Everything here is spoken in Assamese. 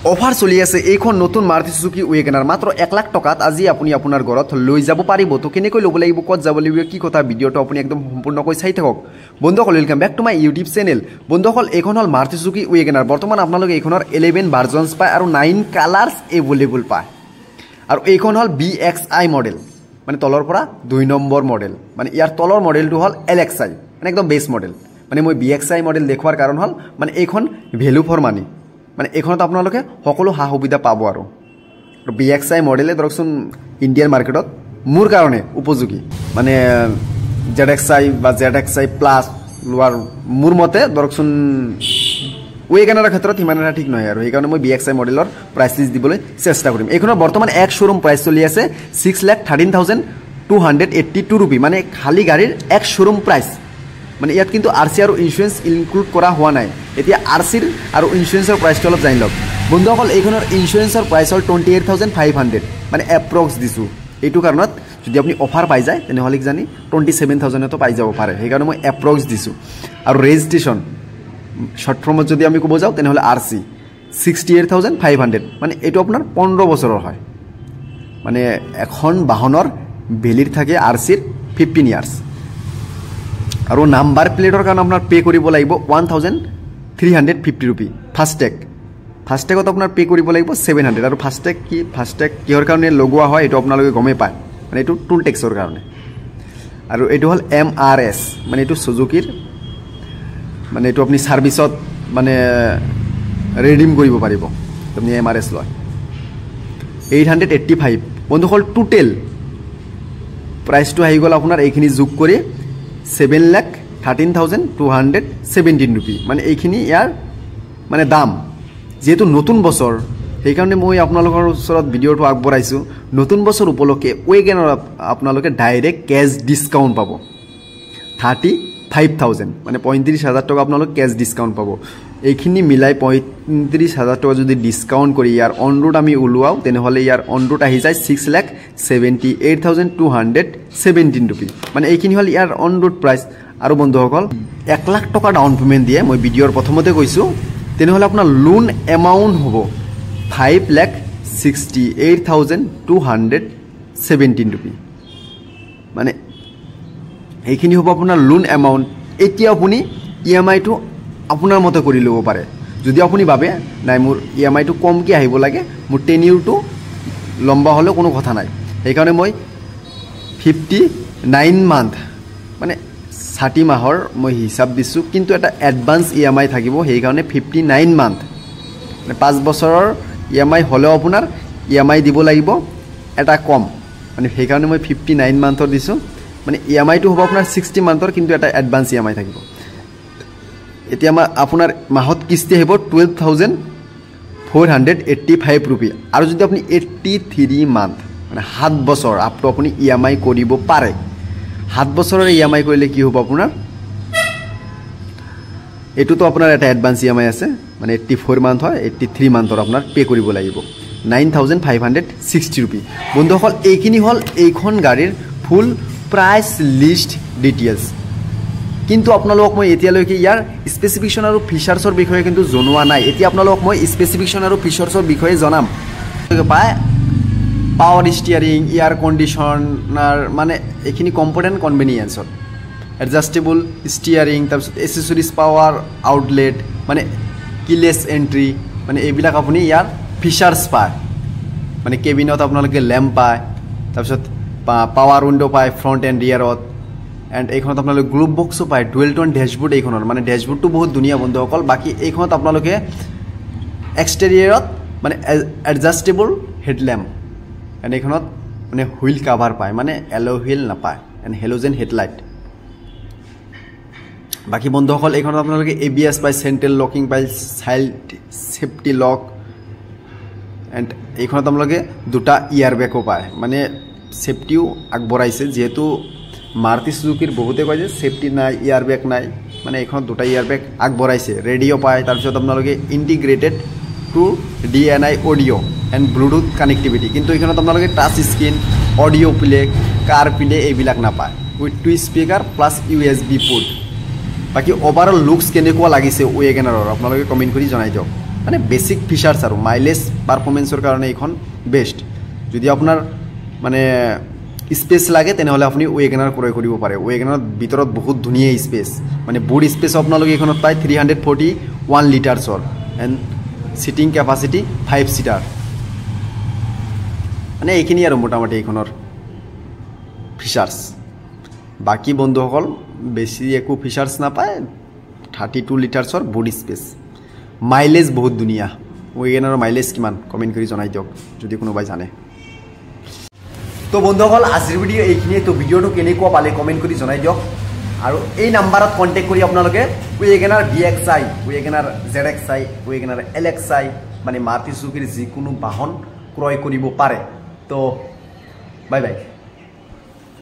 অফাৰ চলি আছে এইখন নতুন মাৰুতি সুজুকি ৱেগনাৰ মাত্ৰ 1 লাখ টকাত আজি আপুনি আপোনাৰ ঘৰত লৈ যাব পাৰিব তো কেনেকৈ ল'ব লাগিব ক'ত যাব লাগিব কি কথা ভিডিঅ'টো আপুনি একদম সম্পূৰ্ণকৈ চাই থাকক বন্ধুসকল welcome back to my YouTube channel বন্ধুসকল এইখন হল মাৰুতি সুজুকি ৱেগনাৰ বৰ্তমান আপোনালোকে এইখনৰ 11 ভাৰ্জনছ পায় আৰু 9 কালাৰ্ছ এভেইলেবল পায় আৰু এইখন হল BXI মডেল মানে তলৰ পৰা 2 নম্বৰ মডেল মানে ইয়াৰ তলৰ মডেলটো হল LXI মানে একদম বেস মডেল মানে মই BXI মডেল দেখুৱাৰ কাৰণ হল মানে এইখন ভ্যালু ফৰ মানি মানে এখনত আপোনালোকে সকলো হা সুবিধা পাব আৰু BXI মডেলে ধৰকচোন ইণ্ডিয়ান মাৰ্কেটত মোৰ কাৰণে উপযোগী মানে ZXI বা ZXI প্লাস লোৱাৰ মোৰ মতে ধৰকচোন ৱেগনাৰৰ ক্ষেত্ৰত ইমান এটা ঠিক নহয় আৰু সেইকাৰণে মই BXI মডেলৰ প্ৰাইস লিষ্ট দিবলৈ চেষ্টা কৰিম এইখনৰ বৰ্তমান এক শোৰুম প্ৰাইস চলি আছে 6,13,282 रुपी মানে খালি গাড়ীৰ এক শোৰুম প্ৰাইস মানে ইয়াত কিন্তু আৰসি আৰু ইন্স্যুৰেন্স ইনক্লুড কৰা হোৱা নাই এতিয়া আৰসিৰ আৰু ইন্স্যুৰেন্সৰ প্ৰাইসটো অলপ জানি লওক বন্ধুসকল এইখনৰ ইন্স্যুৰেন্সৰ প্ৰাইস হল 28,500 মানে এপ্ৰক্স দিছো এইটো কাৰণত যদি আপুনি অফাৰ পাই যায় তেনেহলে জানি 27,000 তো পাই যাব পাৰে সেইকাৰণে মই এপ্ৰক্স দিছো আৰু ৰেজিষ্ট্ৰেচন শৰ্ট ফৰ্মত যদি আমি কব যাও তেনেহলে আৰসি 68,500 মানে এটো আপনাৰ 15 বছৰৰ হয় মানে এখন বাহনৰ ভ্যালিড থাকে আৰসিৰ 15 ইয়াৰ্স আৰু নাম্বাৰ প্লেটৰ কাৰণ আপোনাৰ পে কৰিব লাগিব 1,350 रुपी ফাস্টেগত আপোনাৰ পে কৰিব লাগিব 700 আৰু ফাস্টেগ কিহৰ কাৰণে লগোৱা হয় এটো আপোনালোকে গমে পায় মানে এটো টুল টেক্সৰ কাৰণে আৰু এটো হল MRS মানে এটো সুজুকিৰ মানে এটো আপনি সাৰ্ভিসত মানে ৰিডিম কৰিব পাৰিব আপনি MRS লয় 885 বন্ধুসকল টোটাল প্ৰাইসটো আহি গল আপোনাৰ এইখিনি যোগ কৰি 7,13,217 रुपी মানে এইখিনি ইয়াৰ মানে দাম যেহেতু নতুন বছৰ সেইকাৰণে মই আপোনালোকৰ ওচৰত ভিডিঅ'টো আগবঢ়াইছো নতুন বছৰ উপলক্ষে ৱেগনাৰ আপোনালোকে ডাইৰেক্ট ক্যাশ ডিসকাউন্ট পাব 35,000 মানে 35,000 টকা আপোনালোক ক্যাশ ডিসকাউন্ট পাব এইখিনি মিলাই 35,000 টকা যদি ডিসকাউন্ট কৰি ইয়াৰ অন ৰোড আমি উলুৱাও তেনেহলে ইয়াৰ অন ৰোড আহি যায় 6,78,217 रुपी মানে এইখিনি হল ইয়াৰ অন ৰোড প্ৰাইস আৰু বন্ধুসকল 1 লাখ টকা ডাউন পেমেন্ট দিয়ে মই ভিডিঅ'ৰ প্ৰথমতে কৈছো তেনেহলে আপোনাৰ লোন এমাউন্ট হ'ব 5,68,217 रुपी মানে এইখিনি হ'ব আপোনাৰ লোন এমাউন্ট এতিয়া আপুনি ইএমআই টো আপোনাৰ মতে কৰি ল'ব পাৰে যদি আপুনি ভাবে নাই মোৰ ইএমআই টো কম কি আহিব লাগে মোৰ টেনিউৰ টো লম্বা হলে কোনো কথা নাই সেইকাৰণে মই 59 মান্থ মানে 60 মাহৰ মই হিসাব দিছো কিন্তু এটা এডভান্স ইএমআই থাকিব সেই কাৰণে 59 মান্থ মানে 5 বছৰৰ ইএমআই হলেও আপোনাৰ ইএমআই দিব লাগিব এটা কম মানে সেই কাৰণে মই 59 মান্থৰ দিছো মানে ইএমআই টো হ'ব আপোনাৰ 60 মান্থৰ কিন্তু এটা এডভান্স ইএমআই থাকিব এতিয়া আপোনাৰ মাহত কিস্তি আহিব 12,485 रुपी আৰু যদি আপুনি 83 মান্থ মানে 7 বছৰ আপটো আপুনি ইএমআই কৰিব পাৰে 7 বছৰৰ ইএমআই কৰিলে কি হ'ব আপোনাৰ এটো তো আপোনাৰ এটা এডভান্স ইএমআই আছে মানে 84 মান্থ হয় 83 মান্থৰ আপোনাৰ পে কৰিব লাগিব 9,560 रुपी বন্ধুসকল এইখিনি হল এইখন গাড়ীৰ ফুল প্ৰাইস লিষ্ট ডিটেইলস কিন্তু আপোনালোকক মই এতিয়ালৈকে ইয়াৰ স্পেসিফিকেশন আৰু ফিচাৰ্ছৰ বিষয়ে কিন্তু জনোৱা নাই এতিয়া আপোনালোকক মই স্পেসিফিকেশন আৰু ফিচাৰ্ছৰ বিষয়ে জনাম পায় পাৱাৰ ষ্টিয়াৰিং এয়াৰ কন্ডিশনাৰ মানে এইখিনি কম্পোনেন্ট কনভেনিয়েন্সৰ এডজাস্টেবল ষ্টিয়াৰিং তাৰপিছত এসেসৰিজ পাৱাৰ আউটলেট মানে কিলেছ এন্ট্ৰি মানে এইবিলাক আপুনি ইয়াৰ ফিচাৰ্ছ পায় মানে কেবিনত আপোনালোকে ল্যাম্প পায় তাৰপিছত পাৱাৰ উইন্ডো পায় ফ্ৰন্ট এণ্ড ৰিয়াৰত এন্ড এইখনত আপোনালোকে গ্লুব বক্সও পায় ডুৱেল টোন ড্যাশবোৰ্ড এইখনৰ মানে ড্যাশবোৰ্ডটো বহুত ধুনীয়া বন্ধুসকল বাকি এইখনত আপোনালোকে এক্সটেৰিয়ৰত মানে এডজাস্টেবল হেডল্যাম্প এন্ড এইখনত মানে হুইল কভাৰ পায় মানে এলো হুইল নাপায় এন্ড হেলোজেন হেডলাইট বাকি বন্ধুসকল এইখনত আপোনালোকে ABS পায় সেন্ট্ৰেল লকিং পায় চাইল্ড সেফটি লক এন্ড এইখনত আপোনালোকে দুটা ইয়াৰ বেকও পায় মানে সেফটিও আগবঢ়াইছে যেহেতু মাৰুতি সুজুকিৰ বহুতে কয় যে সেফটি নাই ইয়াৰ বেক নাই মানে এইখন দুটা ইয়াৰ বেক আগবঢ়াইছে ৰেডিও পায় তাৰ পিছত আপোনালোকে integrated two DNI audio and bluetooth connectivity কিন্তু এইখনত আপোনালোকে touch screen audio play car play এইবিলাক নাপায় with two speaker plus USB port বাকি ওভাৰঅল লুকস কেনেকুৱা লাগিছে ৱেগনাৰৰ আপোনালোকে কমেন্ট কৰি জনাই দিয়ক মানে বেসিক ফিচার্স আর মাইলেজ পারফরমেন্সের কারণে এইখন বেস্ট যদি আপনার মানে স্পেস লাগে তেনেহলে আপনি ওয়েগনার ক্রয় কৰিব পাৰে ওয়েগনাৰ ভিতৰত বহুত ধুনীয়া স্পেস মানে বুট স্পেস আপোনালোকে এইখনত পায় 341 লিটাৰ্ছৰ এণ্ড সিটিং ক্যাপাসিটি 5 সিটাৰ মানে এইখিনি আৰু মোটামুটি এইখনৰ ফিচাৰ্স বাকি বন্ধুসকল বেছি একো ফিচাৰ্স নাপায় 32 লিটাৰ্ছৰ বুট স্পেস মাইলেজ বহুত ধুনীয়া ওয়েগনাৰৰ মাইলেজ কিমান কমেন্ট কৰি জনাই দিয়ক যদি কোনোবাই জানে তো বন্ধুসকল আজিৰ ভিডিও এইখিনিয়ে তো ভিডিওটো কেনেকুৱা পালে কমেন্ট কৰি জনাই দিয়ক আৰু এই নাম্বাৰত কন্টেক্ট কৰি আপোনালোকে ওয়েগনাৰ VXi ওয়েগনাৰ ZXi ওয়েগনাৰ LXi মানে মাৰুতি সুজুকিৰ যিকোনো বাহন ক্ৰয় কৰিব পাৰে তো বাই বাই